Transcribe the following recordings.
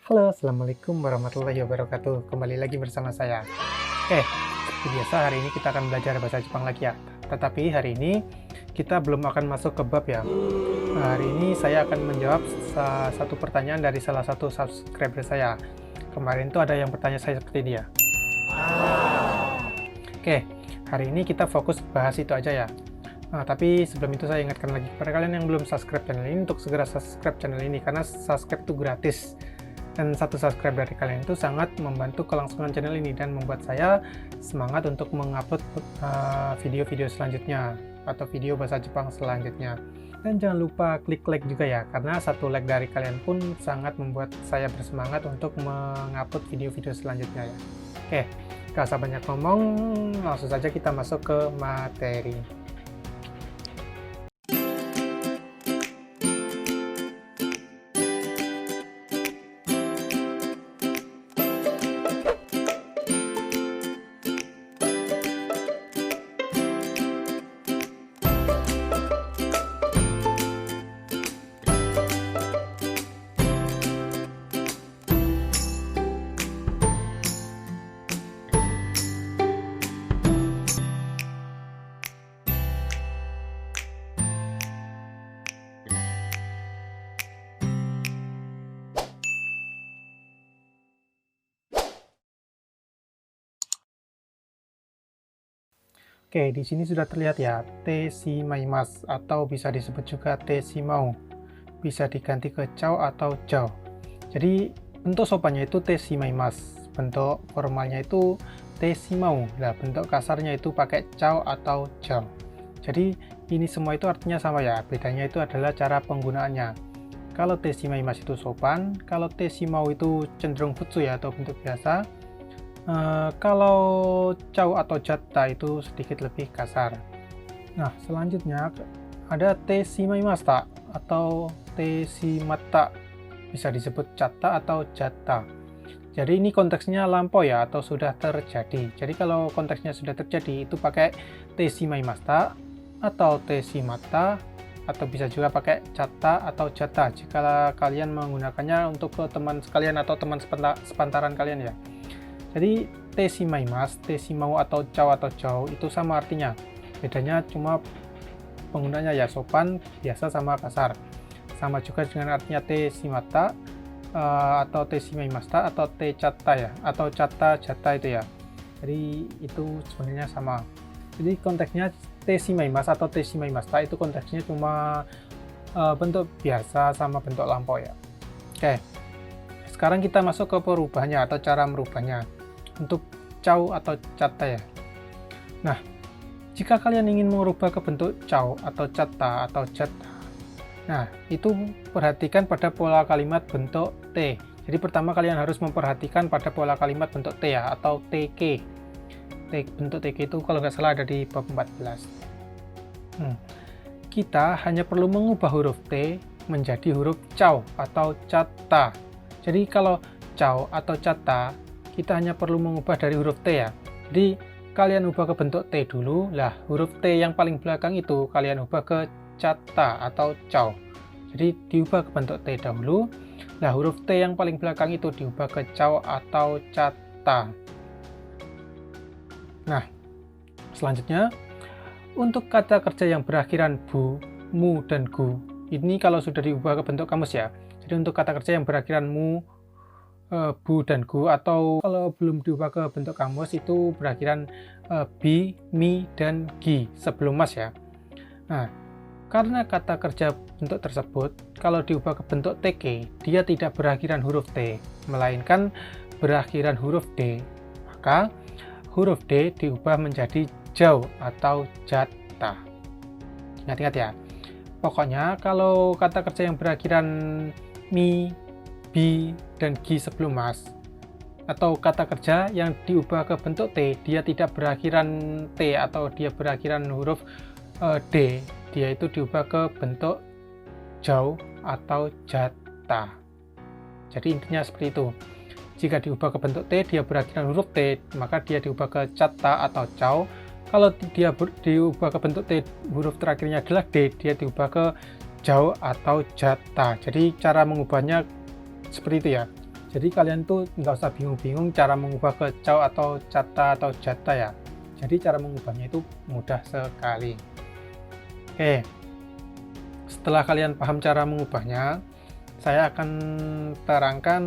Halo, Assalamualaikum warahmatullahi wabarakatuh. Kembali lagi bersama saya. Seperti biasa hari ini kita akan belajar bahasa Jepang lagi ya. Tetapi hari ini kita belum akan masuk ke bab ya. Hari ini saya akan menjawab satu pertanyaan dari salah satu subscriber saya. Kemarin tuh ada yang bertanya saya seperti dia. Hari ini kita fokus bahas itu aja ya. Tapi sebelum itu saya ingatkan lagi kepada kalian yang belum subscribe channel ini untuk segera subscribe channel ini karena subscribe itu gratis. Dan satu subscribe dari kalian itu sangat membantu kelangsungan channel ini dan membuat saya semangat untuk mengupload video-video selanjutnya atau video bahasa Jepang selanjutnya. Dan jangan lupa klik like juga ya, karena satu like dari kalian pun sangat membuat saya bersemangat untuk mengupload video-video selanjutnya ya. Gak usah banyak ngomong, langsung saja kita masuk ke materi. Di sini sudah terlihat ya, te shimaimasu atau bisa disebut juga te shimau. Bisa diganti ke chao atau jao. Jadi bentuk sopannya itu te shimaimasu, bentuk formalnya itu te shimau. Nah, bentuk kasarnya itu pakai chao atau jao. Jadi ini semua itu artinya sama ya, bedanya itu adalah cara penggunaannya. Kalau te shimaimasu itu sopan, kalau te shimau itu cenderung futsu ya atau bentuk biasa. Kalau chao atau jatta itu sedikit lebih kasar. Nah, selanjutnya ada te shimaimashita atau te shimatta, bisa disebut jatta atau jatta. Jadi ini konteksnya lampau ya atau sudah terjadi. Jadi kalau konteksnya sudah terjadi itu pakai te shimaimashita atau te shimatta, atau bisa juga pakai jatta atau jatta jika kalian menggunakannya untuk ke teman sekalian atau teman sepantaran kalian ya. Jadi te shimaimasu, te shimau atau chao itu sama artinya. Bedanya cuma penggunanya ya sopan, biasa sama kasar. Sama juga dengan artinya te shimatta atau te shimaimashita atau te chatta ya, atau chatta jatta itu ya. Jadi itu sebenarnya sama. Jadi konteksnya te shimaimasu atau te shimaimashita itu konteksnya cuma bentuk biasa sama bentuk lampau ya. Sekarang kita masuk ke perubahannya atau cara merubahnya. Untuk chao atau jatta ya. Nah, jika kalian ingin merubah ke bentuk chao atau jatta atau jatta, nah itu perhatikan pada pola kalimat bentuk T. Jadi pertama kalian harus memperhatikan pada pola kalimat bentuk T ya atau TK. Bentuk TK itu kalau nggak salah ada di bab 14. Kita hanya perlu mengubah huruf T menjadi huruf chao atau jatta. Jadi kalau chao atau jatta kita hanya perlu mengubah dari huruf T ya. Jadi kalian ubah ke bentuk T dulu, lah huruf T yang paling belakang itu kalian ubah ke jatta atau chao. Jadi diubah ke bentuk T dahulu, lah huruf T yang paling belakang itu diubah ke chao atau jatta. Nah, selanjutnya untuk kata kerja yang berakhiran bu, mu, dan gu, ini kalau sudah diubah ke bentuk kamus ya. Jadi untuk kata kerja yang berakhiran mu, bu dan gu, atau kalau belum diubah ke bentuk kamus itu berakhiran bi, mi, dan gi sebelum mas ya. Nah, karena kata kerja bentuk tersebut kalau diubah ke bentuk tk dia tidak berakhiran huruf t melainkan berakhiran huruf d, maka huruf d diubah menjadi jao atau jatta. Ingat-ingat ya, pokoknya kalau kata kerja yang berakhiran mi, bi, dan gi sebelum mas, atau kata kerja yang diubah ke bentuk T dia tidak berakhiran T atau dia berakhiran huruf D, dia itu diubah ke bentuk jao atau jatta. Jadi intinya seperti itu. Jika diubah ke bentuk T dia berakhiran huruf T, maka dia diubah ke jatta atau chao. Kalau dia diubah ke bentuk T huruf terakhirnya adalah D, dia diubah ke jao atau jatta. Jadi cara mengubahnya seperti itu ya. Jadi kalian tuh nggak usah bingung-bingung cara mengubah ke cao atau cata atau jata ya. Jadi cara mengubahnya itu mudah sekali. Oke, setelah kalian paham cara mengubahnya, saya akan terangkan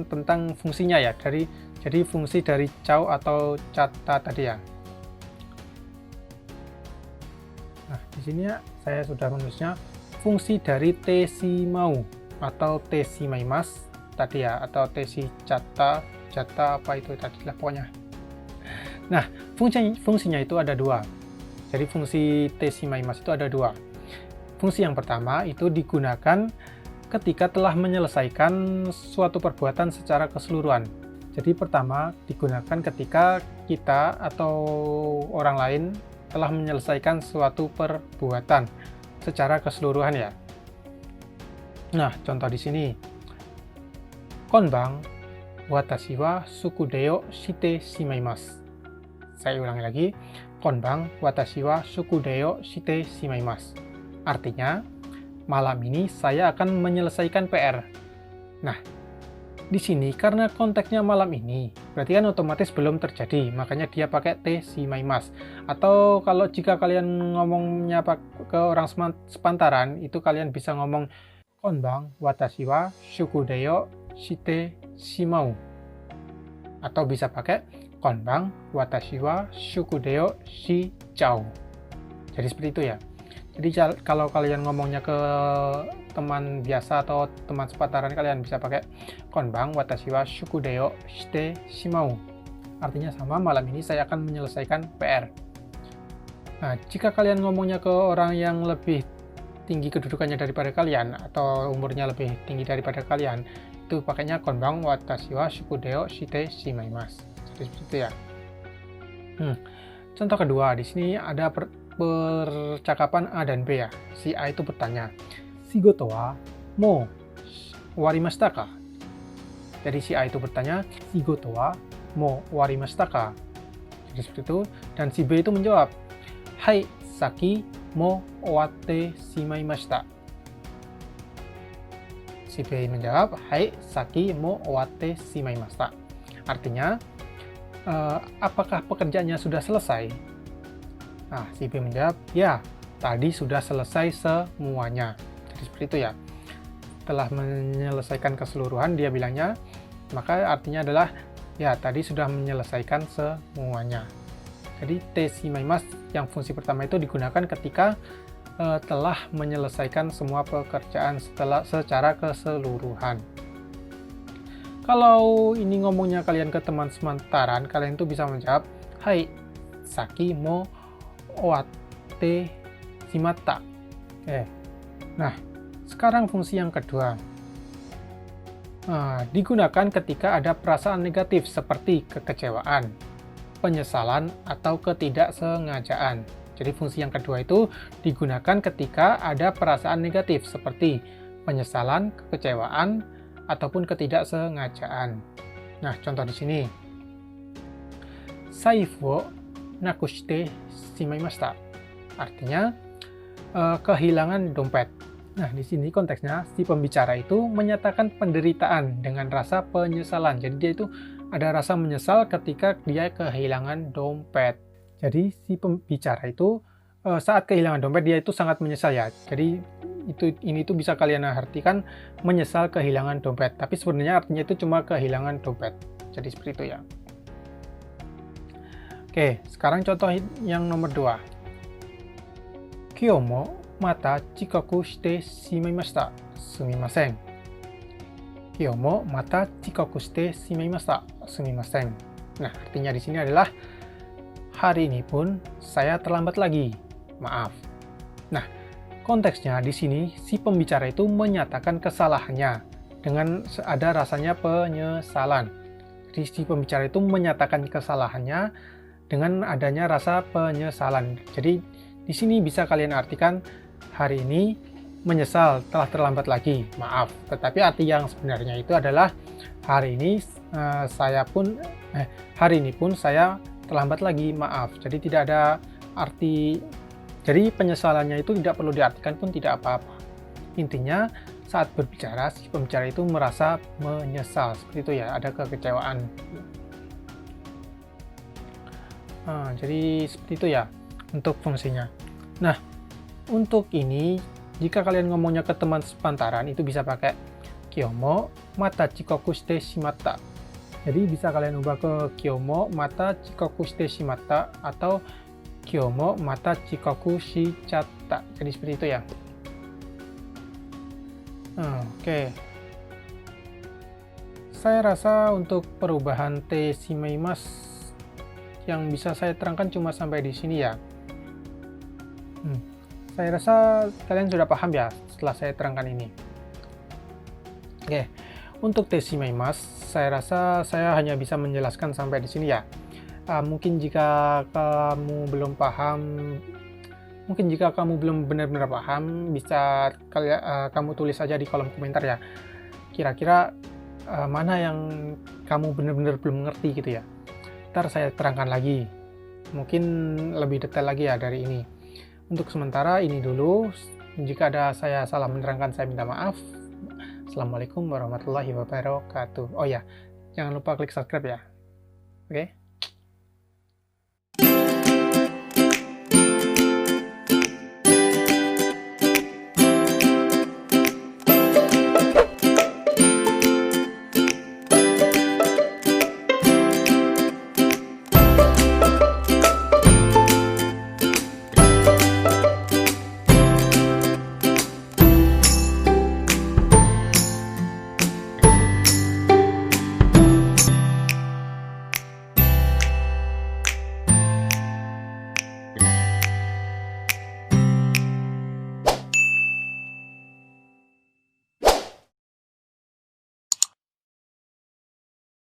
tentang fungsinya ya. Jadi fungsi dari cao atau cata tadi ya. Nah, di sini ya, saya sudah menulisnya fungsi dari tesimau atau tesimaimas tadi ya, atau tesi cata, jata apa itu tadi lah pokoknya. Nah, fungsinya itu ada dua. Jadi fungsi tesimaimas itu ada dua. Fungsi yang pertama itu digunakan ketika telah menyelesaikan suatu perbuatan secara keseluruhan. Jadi pertama digunakan ketika kita atau orang lain telah menyelesaikan suatu perbuatan secara keseluruhan ya. Nah, contoh di sini. Konbang, watashi wa sukudeo shite shimaimasu. Saya ulangi lagi. Konbang, watashi wa sukudeo shite shimaimasu. Artinya, malam ini saya akan menyelesaikan PR. Nah, di sini karena konteksnya malam ini, berarti kan otomatis belum terjadi, makanya dia pakai te shimaimasu. Atau kalau jika kalian ngomongnya ke orang sepantaran, itu kalian bisa ngomong konbang, watashi wa sukudeo shite shimau, atau bisa pakai konbang watashi wa shukudeo shichau. Jadi seperti itu ya. Jadi kalau kalian ngomongnya ke teman biasa atau teman sepantaran, kalian bisa pakai konbang watashi wa shukudeo shite shimau. Artinya sama, malam ini saya akan menyelesaikan PR. Nah, jika kalian ngomongnya ke orang yang lebih tinggi kedudukannya daripada kalian atau umurnya lebih tinggi daripada kalian, itu pakainya konbang watashi wa shukudeo shite shimaimasu. Jadi seperti itu ya. Contoh kedua, di sini ada percakapan A dan B ya. Si A itu bertanya, "Shigoto wa mou owarimashita ka?" Jadi si A itu bertanya, "Shigoto wa mou owarimashita ka?" Jadi seperti itu. Dan si B itu menjawab, "Hai, saki mo owatte shimaimashita." Si B menjawab, "Hai, saki mo owatte shimaimashita." Artinya, apakah pekerjaannya sudah selesai? Nah, si B menjawab, "Ya, tadi sudah selesai semuanya." Jadi seperti itu ya. Setelah menyelesaikan keseluruhan, dia bilangnya, maka artinya adalah, ya, tadi sudah menyelesaikan semuanya. Jadi, te shimaimasu yang fungsi pertama itu digunakan ketika telah menyelesaikan semua pekerjaan secara keseluruhan. Kalau ini ngomongnya kalian ke teman sepantaran, kalian tuh bisa menjawab, "Hai, saki mo owatte shimatta." Nah, sekarang fungsi yang kedua. Digunakan ketika ada perasaan negatif seperti kekecewaan, penyesalan, atau ketidaksengajaan. Jadi fungsi yang kedua itu digunakan ketika ada perasaan negatif seperti penyesalan, kekecewaan, ataupun ketidaksengajaan. Nah, contoh di sini. Saifu wo nakushite shimaimashita. Artinya kehilangan dompet. Nah, di sini konteksnya si pembicara itu menyatakan penderitaan dengan rasa penyesalan. Jadi dia itu ada rasa menyesal ketika dia kehilangan dompet. Jadi si pembicara itu saat kehilangan dompet dia itu sangat menyesal ya. Jadi ini tuh bisa kalian artikan menyesal kehilangan dompet. Tapi sebenarnya artinya itu cuma kehilangan dompet. Jadi seperti itu ya. Oke, sekarang contoh yang nomor 2. Kyou mo mata chikaku shite shimaimashita. Sumimasen. Kyou mo mata chikaku shite shimaimashita. Sumimasen. Nah, artinya di sini adalah hari ini pun saya terlambat lagi. Maaf. Nah, konteksnya di sini si pembicara itu menyatakan kesalahannya dengan ada rasanya penyesalan. Jadi si pembicara itu menyatakan kesalahannya dengan adanya rasa penyesalan. Jadi di sini bisa kalian artikan hari ini menyesal telah terlambat lagi. Maaf. Tetapi arti yang sebenarnya itu adalah hari ini pun saya terlambat lagi, maaf. Jadi tidak ada arti, jadi penyesalannya itu tidak perlu diartikan pun tidak apa-apa. Intinya saat berbicara, si pembicara itu merasa menyesal, seperti itu ya, ada kekecewaan. Nah, jadi seperti itu ya untuk fungsinya. Nah, untuk ini, jika kalian ngomongnya ke teman sepantaran, itu bisa pakai Kyomo mata chikoku shite shimatta. Jadi bisa kalian ubah ke Kyomo mata chikoku shite shimatta atau Kyomo mata chikoku shichatta. Jadi seperti itu ya. Oke. Saya rasa untuk perubahan te shimaimasu yang bisa saya terangkan cuma sampai di sini ya. Saya rasa kalian sudah paham ya setelah saya terangkan ini. Oke, untuk te shimaimasu, saya rasa saya hanya bisa menjelaskan sampai di sini ya. Mungkin jika kamu belum paham, mungkin jika kamu belum benar-benar paham, bisa kamu tulis aja di kolom komentar ya. Kira-kira mana yang kamu benar-benar belum mengerti gitu ya. Ntar saya terangkan lagi, mungkin lebih detail lagi ya dari ini. Untuk sementara ini dulu, jika ada saya salah menerangkan saya minta maaf. Assalamualaikum warahmatullahi wabarakatuh. Oh ya, jangan lupa klik subscribe ya. Oke.